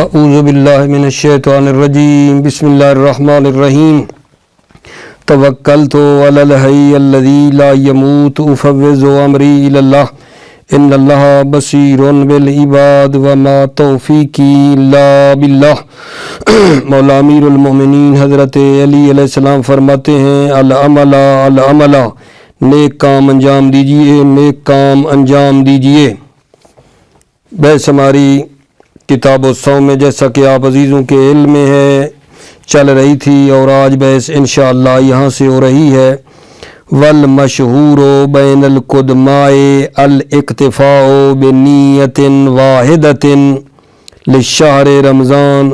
اعوذ باللہ من الشیطان الرجیم بسم اللہ الرحمن الرحیم توکلت علی الحی الذی لا یموت افوض امری الی اللہ ان اللہ بصیر بالعباد وما توفیقی الا باللہ۔ مولا امیر المومنین حضرت علی علیہ السلام فرماتے ہیں العمل نیک کام انجام دیجئے، نیک کام انجام دیجئے۔ بحث ہماری کتاب الصوم میں جیسا کہ آپ عزیزوں کے علم میں ہے چل رہی تھی، اور آج بحث انشاءاللہ یہاں سے ہو رہی ہے۔ والمشہور بین القدماء الاکتفاء بنیت واحدۃ للشہر رمضان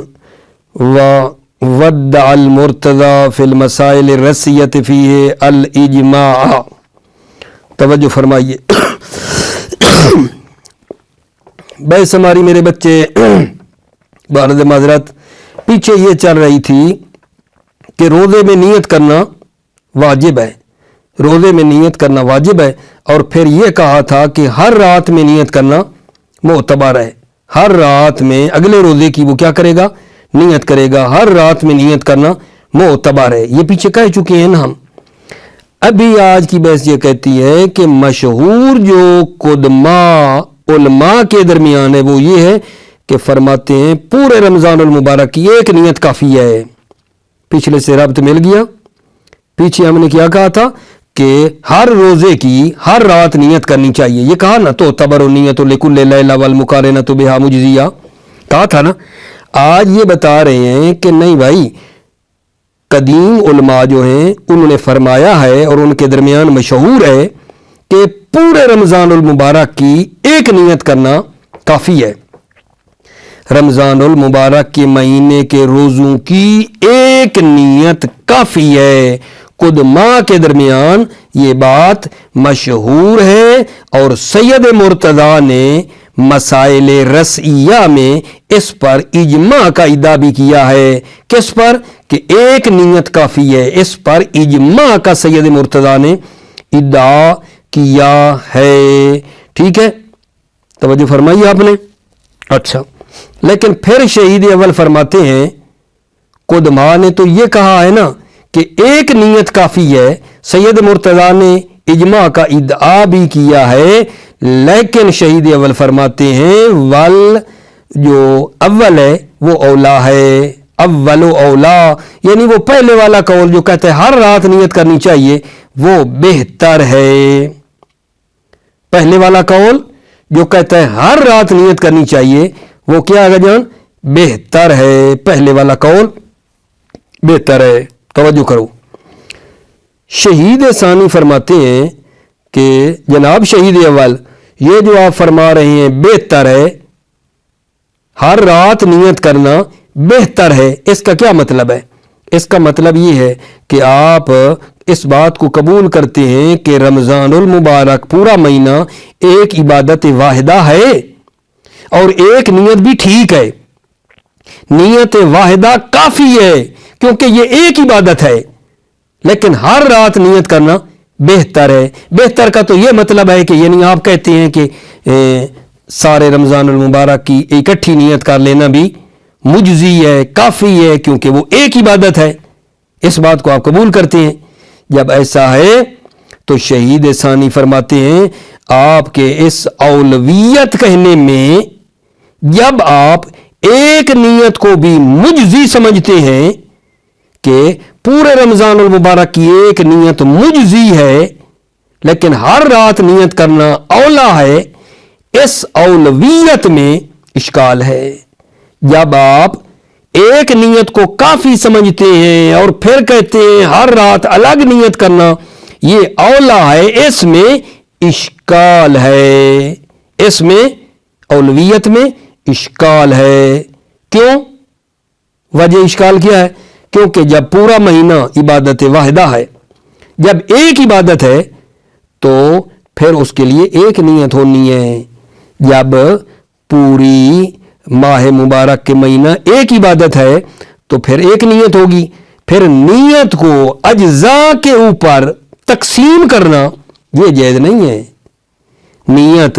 وودع المرتضی فی المسائل الرسیۃ فیہ الاجماع۔ توجہ فرمائیے، بحث ہماری میرے بچے بعد معذرت پیچھے یہ چل رہی تھی کہ روزے میں نیت کرنا واجب ہے، روزے میں نیت کرنا واجب ہے، اور پھر یہ کہا تھا کہ ہر رات میں نیت کرنا معتبر ہے۔ ہر رات میں اگلے روزے کی وہ کیا کرے گا؟ نیت کرے گا۔ ہر رات میں نیت کرنا معتبر ہے، یہ پیچھے کہہ چکے ہیں نا ہم۔ ابھی آج کی بحث یہ کہتی ہے کہ مشہور جو قدماء علماء کے درمیان ہے وہ یہ ہے کہ فرماتے ہیں پورے رمضان المبارک کی ایک نیت کافی ہے۔ پچھلے سے ربط مل گیا۔ پیچھے ہم نے کیا کہا تھا کہ ہر روزے کی ہر رات نیت کرنی چاہیے، یہ کہا نا، تو تبر نیت لکل لیلہ والمقارنۃ بہا مجزیہ، کہا تھا نا۔ آج یہ بتا رہے ہیں کہ نہیں بھائی، قدیم علماء جو ہیں انہوں نے فرمایا ہے اور ان کے درمیان مشہور ہے کہ پورے رمضان المبارک کی ایک نیت کرنا کافی ہے۔ رمضان المبارک کے مہینے کے روزوں کی ایک نیت کافی ہے۔ قدماء کے درمیان یہ بات مشہور ہے، اور سید مرتضیٰ نے مسائل رسعیہ میں اس پر اجماع کا ادعا بھی کیا ہے۔ کس پر؟ کہ ایک نیت کافی ہے، اس پر اجماع کا سید مرتضیٰ نے ادعا کیا ہے۔ ٹھیک ہے، توجہ فرمائی آپ نے۔ اچھا، لیکن پھر شہید اول فرماتے ہیں قدماء نے تو یہ کہا ہے نا کہ ایک نیت کافی ہے، سید مرتضیٰ نے اجماع کا ادعا بھی کیا ہے، لیکن شہید اول فرماتے ہیں جو اول ہے وہ اولا ہے۔ اول و اولا یعنی وہ پہلے والا قول جو کہتا ہے ہر رات نیت کرنی چاہیے وہ بہتر ہے۔ پہلے والا قول جو کہتا ہے ہر رات نیت کرنی چاہیے وہ کیا ہے جان؟ بہتر ہے۔ پہلے والا قول بہتر ہے۔ توجہ کرو، شہید ثانی فرماتے ہیں کہ جناب شہید اول یہ جو آپ فرما رہے ہیں بہتر ہے، ہر رات نیت کرنا بہتر ہے، اس کا کیا مطلب ہے؟ اس کا مطلب یہ ہے کہ آپ اس بات کو قبول کرتے ہیں کہ رمضان المبارک پورا مہینہ ایک عبادت واحدہ ہے، اور ایک نیت بھی ٹھیک ہے، نیت واحدہ کافی ہے کیونکہ یہ ایک عبادت ہے، لیکن ہر رات نیت کرنا بہتر ہے۔ بہتر کا تو یہ مطلب ہے کہ یعنی آپ کہتے ہیں کہ سارے رمضان المبارک کی اکٹھی نیت کر لینا بھی مجزی ہے، کافی ہے، کیونکہ وہ ایک عبادت ہے، اس بات کو آپ قبول کرتے ہیں۔ جب ایسا ہے تو شہید ثانی فرماتے ہیں آپ کے اس اولویت کہنے میں جب آپ ایک نیت کو بھی مجزی سمجھتے ہیں کہ پورے رمضان المبارک کی ایک نیت مجزی ہے لیکن ہر رات نیت کرنا اولا ہے، اس اولویت میں اشکال ہے۔ جب آپ ایک نیت کو کافی سمجھتے ہیں اور پھر کہتے ہیں ہر رات الگ نیت کرنا یہ اولا ہے، اس میں اشکال ہے، اس میں اولویت میں اشکال ہے۔ کیوں؟ وجہ اشکال کیا ہے؟ کیونکہ جب پورا مہینہ عبادت واحدہ ہے، جب ایک عبادت ہے تو پھر اس کے لیے ایک نیت ہونی ہے۔ جب پوری ماہ مبارک کے مہینہ ایک عبادت ہے تو پھر ایک نیت ہوگی، پھر نیت کو اجزاء کے اوپر تقسیم کرنا یہ جائز نہیں ہے۔ نیت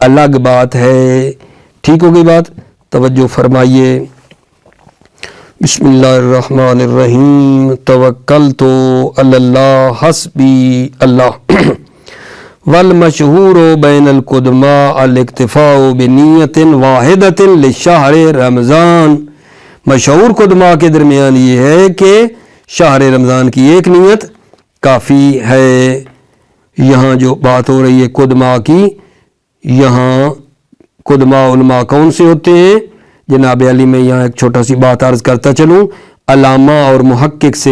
الگ بات ہے. ٹھیک ہو گئی بات؟ توجہ فرمائیے. بسم اللہ الرحمن الرحیم. توکلت علی اللہ حسبی اللہ. والمشہور بین القدماء الاکتفاء بنیت واحدۃ لشہر رمضان. مشہور قدماء کے درمیان یہ ہے کہ شہر رمضان کی ایک نیت کافی ہے. یہاں جو بات ہو رہی ہے قدماء کی، یہاں قدماء علماء کون سے ہوتے ہیں؟ جناب علی میں یہاں ایک چھوٹا سی بات عرض کرتا چلوں. علامہ اور محقق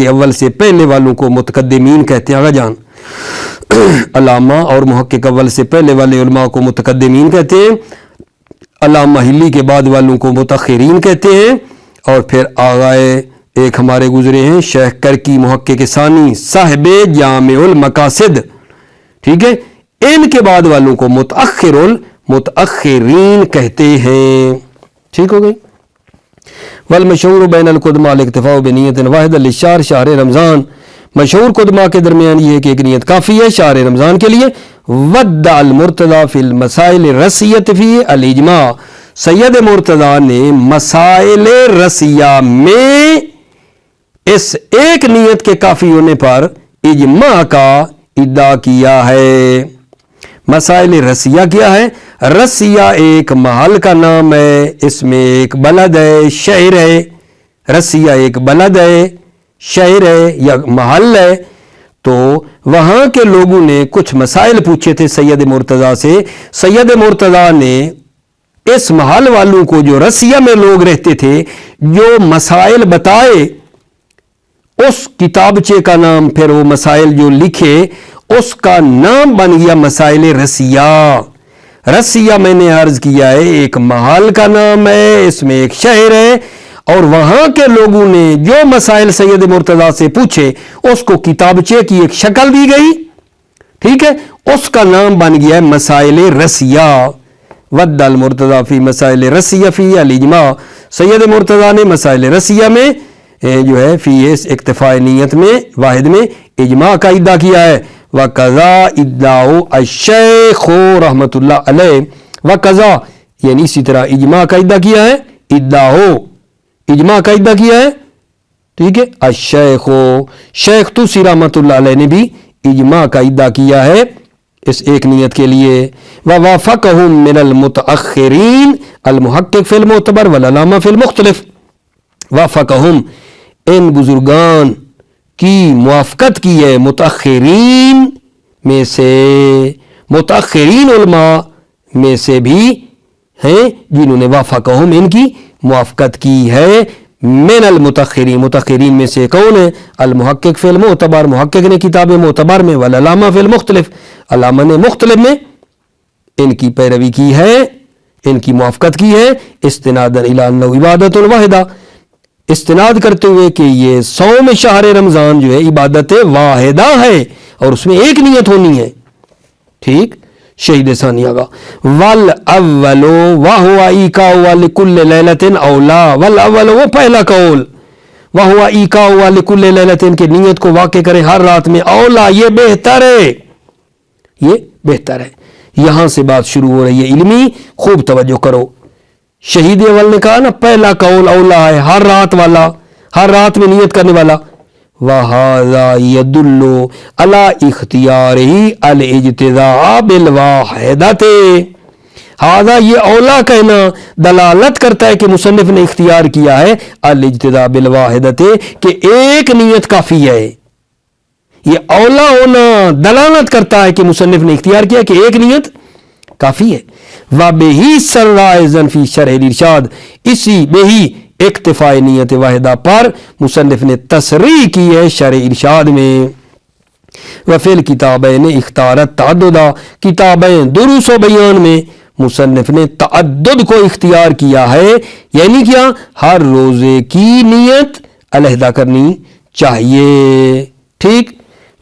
اول سے پہلے والوں کو متقدمین کہتے ہیں. آغا جان، علامہ اور محقق اول سے پہلے والے علماء کو متقدمین کہتے ہیں، علامہ ہلی کے بعد والوں کو متاخرین کہتے ہیں. اور پھر آغائے ایک ہمارے گزرے ہیں شیخ کرکی محقق ثانی صاحب جامع المقاصد، ٹھیک ہے، ان کے بعد والوں کو متاخرین کہتے ہیں. ٹھیک ہو گئی. والمشہور بین القدماء الاکتفاء بنیت واحدۃ للشہر، شہر رمضان. مشہور قدماء کے درمیان یہ ہے کہ ایک نیت کافی ہے شہر رمضان کے لیے. ودع المرتضی فی المسائل الرسیۃ فی الاجماع. سید مرتضی نے مسائل رسیہ میں اس ایک نیت کے کافی ہونے پر اجماع کا ادعا کیا ہے. مسائل رسیہ کیا ہے؟ رسیہ ایک محل کا نام ہے، اس میں ایک بلد ہے، شہر ہے. رسیہ ایک بلد ہے، شہر ہے یا محل ہے. تو وہاں کے لوگوں نے کچھ مسائل پوچھے تھے سید مرتضی سے. سید مرتضی نے اس محل والوں کو، جو رسیہ میں لوگ رہتے تھے، جو مسائل بتائے، اس کتابچے کا نام، پھر وہ مسائل جو لکھے اس کا نام بن گیا مسائل رسیہ. رسیہ میں نے عرض کیا ہے ایک محل کا نام ہے، اس میں ایک شہر ہے، اور وہاں کے لوگوں نے جو مسائل سید مرتضی سے پوچھے اس کو کتابچے کی ایک شکل دی گئی، ٹھیک ہے، اس کا نام بن گیا ہے مسائل رسیہ. ودع المرتضی فی مسائل رسیہ فی الاجماع. سید مرتضی نے مسائل رسیہ میں جو ہے فی اس اکتفاء نیت میں واحد میں اجماع کا ادعا کیا ہے. وَقَضَا ادعاء الشیخ رحمۃ اللہ علیہ. وَقَضَا یعنی اسی طرح اجماع کا ادعا کیا ہے، اجماع کا ادعا کیا ہے، ٹھیک ہے. الشیخ شیخ توسی رحمۃ اللہ علیہ نے بھی اجماع کا ادعا کیا ہے اس ایک نیت کے لیے. وَوَافَقَهُم مِّنَ الْمُتَأَخِّرِينَ الْمُحَقِّق فِي الْمُعْتَبَرِ وَالْعَلَامَةِ فِي الْمُخْتَلِفِ. وافقہم ان بزرگان کی موافقت کی ہے متاخرین میں سے، متاخرین علماء میں سے بھی ہیں جنہوں نے وافقہم ان کی موافقت کی ہے. من المتاخرین، متاخرین میں سے کون ہے؟ المحقق فی المعتبر، محقق نے کتاب معتبر میں، والعلامہ فی المختلف، علامہ نے مختلف میں ان کی پیروی کی ہے، ان کی موافقت کی ہے. استنادا الی انہ عبادۃ واحدہ، استناد کرتے ہوئے کہ یہ صوم شہر رمضان جو ہے عبادت واحدہ ہے اور اس میں ایک نیت ہونی ہے. ٹھیک. شہید ثانیہ کا والاول وہو ایقاء لکل لیلۃ اولا. والاول وہ پہلا قول، وہو ایقاء لکل لیلۃ کہ نیت کو واقع کرے ہر رات میں، اولا یہ بہتر ہے، یہ بہتر ہے. یہاں سے بات شروع ہو رہی ہے علمی، خوب توجہ کرو. شہید اول نے کہا نا پہلا قول اولا ہے، ہر رات والا، ہر رات میں نیت کرنے والا. وَهَذَا يَدُلُّ عَلَى اِخْتِيَارِهِ الْاِجْتِزَاءَ بِالْوَاحِدَةِ. ہذا یہ اولا کہنا دلالت کرتا ہے کہ مصنف نے اختیار کیا ہے الاجتزاء بالواحدۃ کہ ایک نیت کافی ہے. یہ اولا ہونا دلالت کرتا ہے کہ مصنف نے اختیار کیا کہ ایک نیت کافی ہے. وَبِهِ سَرَّ أَيْضًا فِي شَرْحِ الْإِرْشَادِ، اسی بہی اکتفاء نیت واحدہ پر مصنف نے تصریح کی ہے شرح ارشاد میں. وفی الکتابین اختارت تعددا، کتابین دروس و بیان میں مصنف نے تعدد کو اختیار کیا ہے، یعنی کیا؟ ہر روزے کی نیت علیحدہ کرنی چاہیے. ٹھیک.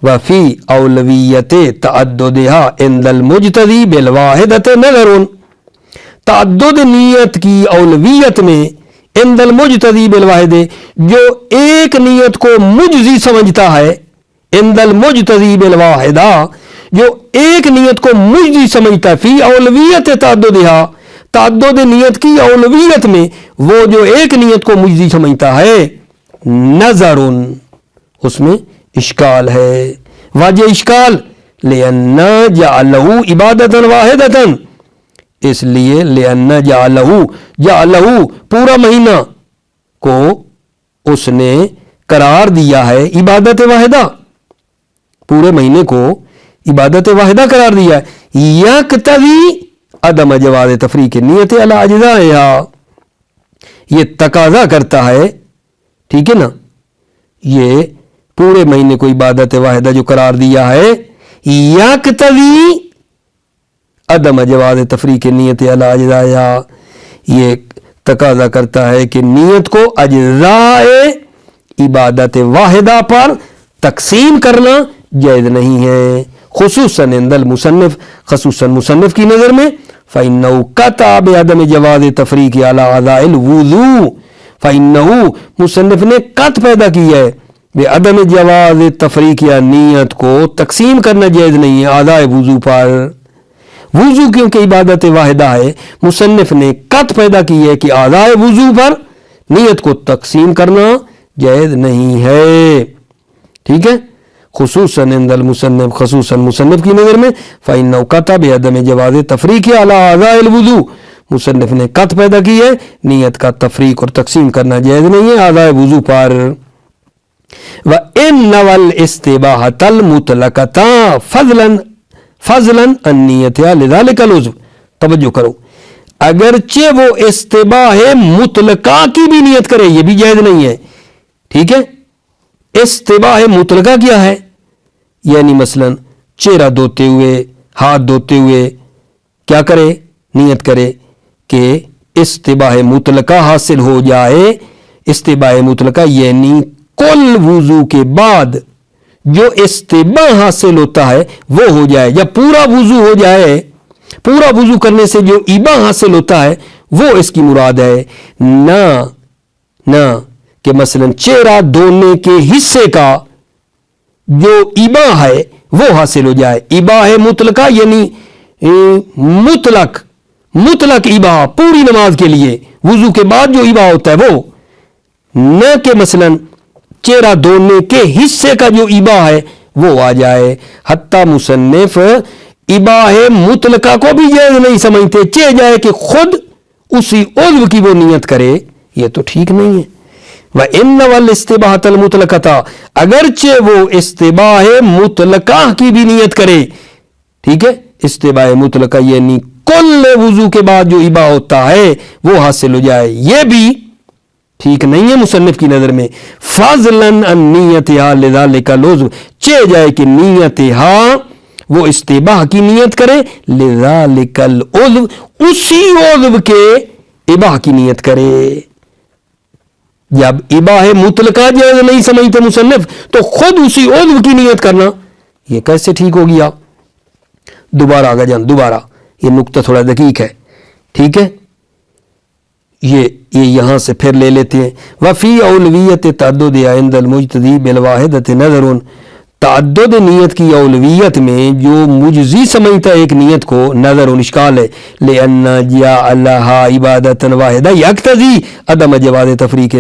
وفی اولویت تعددها عند المجتدی بالواحدۃ نظر، تعدد نیت کی اولویت میں عند المجتدی بالواحد، جو ایک نیت کو مجزی سمجھتا ہے، عند المجتدی بالواحدہ جو ایک نیت کو مجزی سمجھتا ہے، فی اولویت تعددہا، تعدد نیت کی اولویت میں وہ جو ایک نیت کو مجزی سمجھتا ہے، نظر، اس میں اشکال ہے۔ واجہ اشکال، لأن جعلہ عبادتا واحدتا، اس لیے لأن جعلہ پورا مہینہ کو اس نے قرار دیا ہے عبادت واحدہ، پورے مہینے کو عبادت واحدہ قرار دیا ہے، یقتضی عدم جواز تفریق نیت علی اجزائہا، یہ تقاضا کرتا ہے، ٹھیک ہے نا، یہ پورے مہینے کو عبادت واحدہ جو قرار دیا ہے، یقتضی عدم جواز تفریق نیت علی اجزائہا، یہ تقاضا کرتا ہے کہ نیت کو اجزاء عبادت واحدہ پر تقسیم کرنا جائز نہیں ہے، خصوصاً عند المصنف، خصوصاً مصنف کی نظر میں، فإنه قطع بعدم جواز تفریق علی اعضاء الوضوء، فإنه مصنف نے قط پیدا کی ہے بعدم جواز تفریق، یا نیت کو تقسیم کرنا جائز نہیں ہے اعضاء وضو پر، وضو کیونکہ عبادت واحدہ ہے، مصنف نے قط پیدا کی ہے کہ اعضاء وضو پر نیت کو تقسیم کرنا جائز نہیں ہے، ٹھیک ہے، خصوصاً عند المصنف، خصوصاً مصنف کی نظر میں، فإنه قطع بعدم جواز تفریق علی اعضاء الوضوء، مصنف نے قط پیدا کی ہے نیت کا تفریق اور تقسیم کرنا جائز نہیں ہے اعضاء وضو پر۔ وَإِنَّ وَالْإِسْتِبَاحَةَ الْمُطْلَقَةَ فضلاً النیت لذلك العضو، توجہ کرو، اگرچہ وہ استباح مطلقہ کی بھی نیت کرے یہ بھی جائز نہیں ہے، ٹھیک ہے، استباح مطلقہ کیا ہے؟ یعنی مثلا چہرہ دھوتے ہوئے، ہاتھ دھوتے ہوئے کیا کرے؟ نیت کرے کہ استباح مطلقہ حاصل ہو جائے، استباح مطلقہ یعنی کل وضو کے بعد جو استباح حاصل ہوتا ہے وہ ہو جائے، یا پورا وضو ہو جائے، پورا وضو کرنے سے جو اباح حاصل ہوتا ہے وہ اس کی مراد ہے، نہ کہ مثلا چہرہ دھونے کے حصے کا جو اباح ہے وہ حاصل ہو جائے، اباح مطلقہ یعنی مطلق اباح پوری نماز کے لیے وضو کے بعد جو اباح ہوتا ہے وہ، نہ کہ مثلا چہرہ دھونے کے حصے کا جو اباح ہے وہ آ جائے۔ حتیٰ مصنف اباح مطلقہ کو بھی جائز نہیں سمجھتے، چاہے جائے کہ خود اسی عضو کی وہ نیت کرے، یہ تو ٹھیک نہیں ہے۔ وَإِنَّ وَالْإِسْتِبَاحَةَ الْمُطْلَقَةَ، اگرچہ وہ استباح مطلقہ کی بھی نیت کرے، ٹھیک ہے، استباح مطلقہ یعنی کل وضو کے بعد جو اباح ہوتا ہے وہ حاصل ہو جائے، یہ بھی ٹھیک نہیں ہے مصنف کی نظر میں۔ فضلاً النیتھا لذالک العضو، چاہے جائے کہ نیتھا وہ استباح کی نیت کرے، لذالک العضو اسی عضو کے اباح کی نیت کرے۔ جب اباح مطلقہ جائز نہیں سمجھتے مصنف تو خود اسی عضو کی نیت کرنا یہ کیسے ٹھیک ہو گیا؟ دوبارہ آگے جان، دوبارہ یہ نقطہ تھوڑا دقیق ہے، ٹھیک ہے، یہ یہاں سے پھر لے لیتے ہیں۔ وفی اولویت تعدد عند المجتہد بالواحدۃ نظر، تعدد نیت کی اولویت میں جو مجزی سمجھتا ہے ایک نیت کو، نظر اشکال ہے، لأن جعلها عبادۃ واحدہ یقتضی عدم جواز تفریق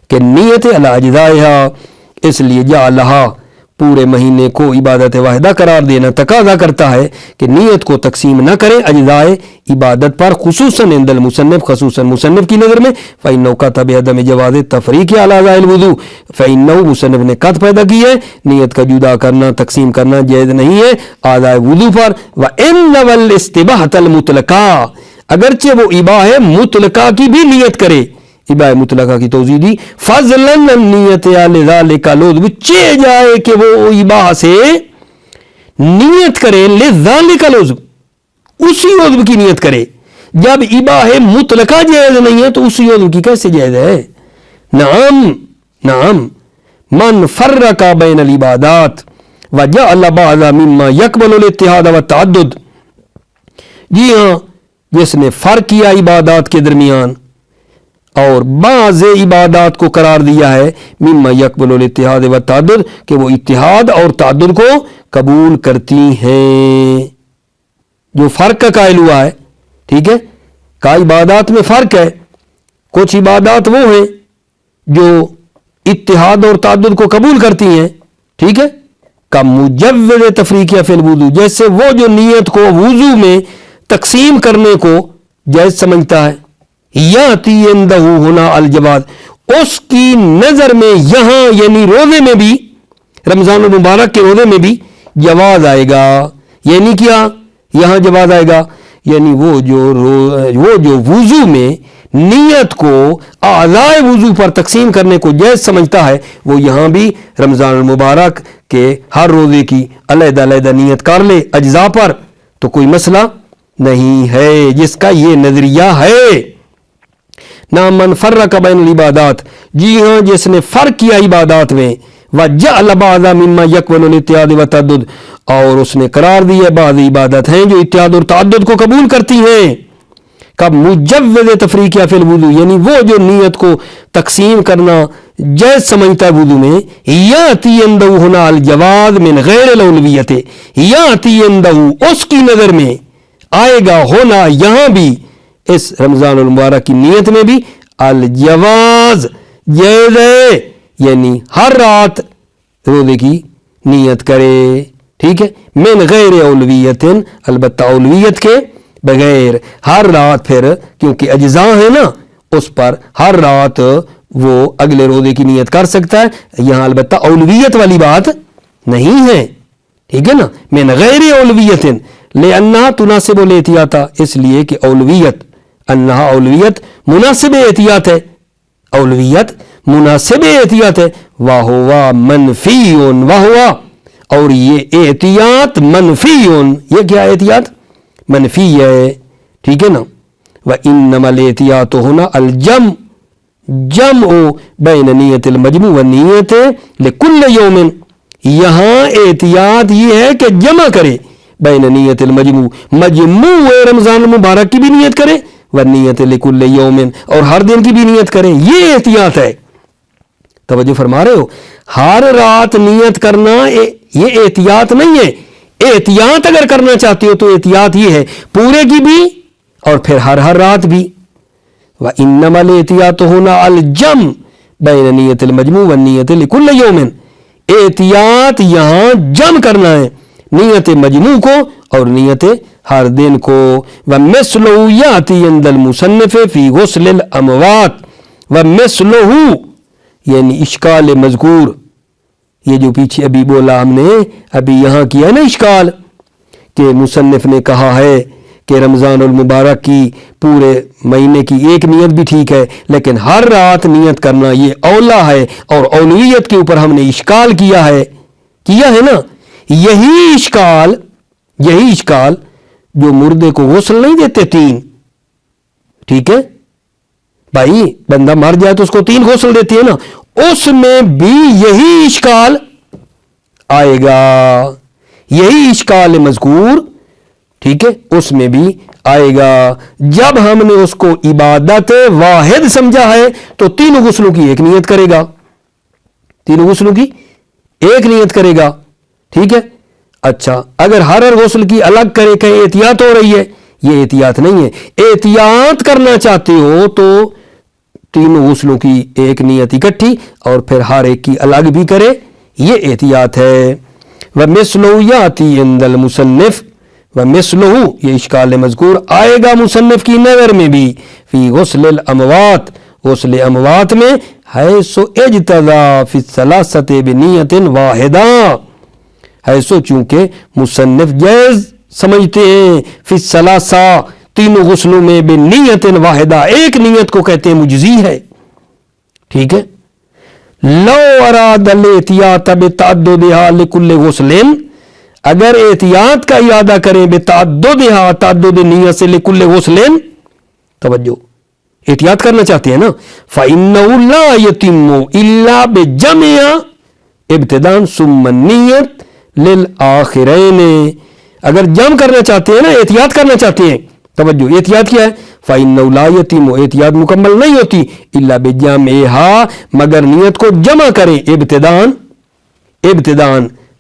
کے نیت علی اجزائہا، اس لیے جعلها پورے مہینے کو عبادت واحدہ قرار دینا تقاضا کرتا ہے کہ نیت کو تقسیم نہ کرے اجزاء عبادت پر، خصوصاً عند المصنف، خصوصاً مصنف کی نظر میں، فإنه قطع بعدم جواز تفریق علی اعضاء الوضوء، فإنه مصنف نے قط پیدا کی ہے نیت کا جدا کرنا، تقسیم کرنا جائز نہیں ہے اعضاء وضو پر۔ وإن والاستباحة المطلقہ، اگرچہ وہ اباح مطلقہ کی بھی نیت کرے، اباح مطلقہ کی توضیح دی، فضلاً النیت لذالک العضو، چاہے جائے کہ وہ اباح سے نیت کرے، لذالک العضو اسی عضو کی نیت کرے، جب اباح مطلقہ جائز نہیں ہے تو اسی عضو کی کیسے جائز ہے؟ نعم من فرق بین العبادات وجعل بعض مما يقبل الاتحاد والتعدد، جی ہاں، جس نے فرق کیا عبادات کے درمیان اور بعض عبادات کو قرار دیا ہے مما یقبل الاتحاد والتعدد، کہ وہ اتحاد اور تعدد کو قبول کرتی ہیں. جو فرق کا قائل ہوا ہے, ٹھیک ہے, کا عبادات میں فرق ہے. کچھ عبادات وہ ہیں جو اتحاد اور تعدد کو قبول کرتی ہیں, ٹھیک ہے, کا مجوز تفریقیہ فی الوضو, جیسے وہ جو نیت کو وضو میں تقسیم کرنے کو جائز سمجھتا ہے. یاتی عندہ ہونا الجواز, اس کی نظر میں یہاں یعنی روزے میں بھی, رمضان المبارک کے روزے میں بھی جواز آئے گا. یعنی کیا یہاں جواز آئے گا, یعنی وہ جو وضو میں نیت کو اعضائے وضو پر تقسیم کرنے کو جائز سمجھتا ہے, وہ یہاں بھی رمضان المبارک کے ہر روزے کی علیحدہ علیحدہ نیت کر لے اجزاء پر, تو کوئی مسئلہ نہیں ہے. جس کا یہ نظریہ ہے. نہ من فرق بین العبادات, جی ہاں جس نے فرق کیا عبادات میں, وجعل بعض مما یکون الاتحاد والتعدد, اور اس نے قرار دیا بعض عبادت ہیں جو اتحاد اور تعدد کو قبول کرتی ہیں. کب مجوز تفریقیہ فی الوضو, یعنی وہ جو نیت کو تقسیم کرنا جائز سمجھتا ہے وضو میں. یاتی عندہ ہونا الجواز من غیر الاولویت, یاتی عندہ اس کی نظر میں آئے گا ہونا یہاں بھی اس رمضان المبارک کی نیت میں بھی الجواز جائز ہے, یعنی ہر رات روزے کی نیت کرے, ٹھیک ہے, من غیر اولویت, البتہ اولویت کے بغیر. ہر رات پھر کیونکہ اجزاء ہے نا, اس پر ہر رات وہ اگلے روزے کی نیت کر سکتا ہے. یہاں البتہ اولویت والی بات نہیں ہے, ٹھیک ہے نا. من غیر اولویت لأنہا تناسب الاحتیاط, اس لیے کہ اولویت, انہا اولویت مناسب احتیاط ہے, اولویت مناسب احتیاط ہے. واہوا منفی, واہوا, اور یہ احتیاط منفی, یہ کیا احتیاط منفی ہے, ٹھیک ہے نا. وَإِنَّمَا الْاحْتِيَاطُ هُنَا الْجَمْعُ بَيْنَ نِيَّةِ الْمَجْمُوعِ وَالنِّيَّةِ لِكُلِّ يَوْمٍ, یہاں احتیاط یہ ہے کہ جمع کرے بین نیت المجموع, مجموع رمضان المبارک کی بھی نیت کرے, وَالنِّيَّةِ لِكُلِّ يَوْمٍ, اور ہر دن کی بھی نیت کرے. یہ احتیاط ہے. توجہ فرما رہے ہو, ہر رات نیت کرنا یہ احتیاط نہیں ہے. احتیاط اگر کرنا چاہتے ہو تو احتیاط یہ ہے پورے کی بھی اور پھر ہر رات بھی. وَإِنَّمَا الْاحْتِيَاطُ هُنَا الْجَمْعُ بَيْنَ نِيَّةِ الْمَجْمُوعِ وَالنِّيَّةِ لِكُلِّ يَوْمٍ, احتیاط یہاں جمع کرنا ہے نیت مجموع کو اور نیت ہر دن کو. وَمِثْلُهُ يَأْتِي عِنْدَ الْمُصَنِّفِ فِي غُسْلِ الْأَمْوَاتِ, وَمِثْلُهُ یعنی اشکال مذکور, یہ جو پیچھے ابھی بولا ہم نے, ابھی یہاں کیا نا اشکال کہ مصنف نے کہا ہے کہ رمضان المبارک کی پورے مہینے کی ایک نیت بھی ٹھیک ہے, لیکن ہر رات نیت کرنا یہ اولا ہے, اور اولویت کے اوپر ہم نے اشکال کیا ہے نا. یہی اشکال جو مردے کو غسل نہیں دیتے 3, ٹھیک ہے بھائی, بندہ مر جائے تو اس کو 3 غسل دیتی ہے نا, اس میں بھی یہی اشکال آئے گا, یہی اشکال مذکور, ٹھیک ہے, اس میں بھی آئے گا. جب ہم نے اس کو عبادت واحد سمجھا ہے تو 3 غسلوں کی ایک نیت کرے گا, 3 غسلوں کی ایک نیت کرے گا, ٹھیک ہے. اچھا, اگر ہر غسل کی الگ کرے کہیں احتیاط ہو رہی ہے, یہ احتیاط نہیں ہے. احتیاط کرنا چاہتے ہو تو 3 غسلوں کی ایک نیت اکٹھی اور پھر ہر ایک کی الگ بھی کرے, یہ احتیاط ہے. وَمِثْلُهُ يَأْتِي عِنْدَ الْمُصَنِّفِ, وَمِثْلُهُ یہ اشکال مذکور آئے گا مصنف کی نظر میں بھی, فی غسل الاموات, غسل اموات میں, حیث اجتزا فی الثلاثۃ بنیۃ واحدہ, حیث چونکہ مصنف جائز سمجھتے ہیں فی الثلاثہ 3 غسلوں میں بنیۃ واحدہ, ایک نیت کو کہتے ہیں مجزی ہے, ٹھیک ہے. لو اراد الاحتیاط بتعددها لكل غسل, اگر احتیاط کا ارادہ کریں بتعددها, تعدد نیت سے لكل غسل, توجہ احتیاط کرنا چاہتے ہیں نا, فإنه لا يتم إلا بجمع ابتداء ثم النیت للآخرین, اگر جمع کرنا چاہتے ہیں نا, احتیاط کرنا چاہتے ہیں, توجہ احتیاط کیا ہے, فإنه لا يتم, احتیاط مکمل نہیں ہوتی, الا بجمعها, مگر نیت کو جمع کریں, ابتداء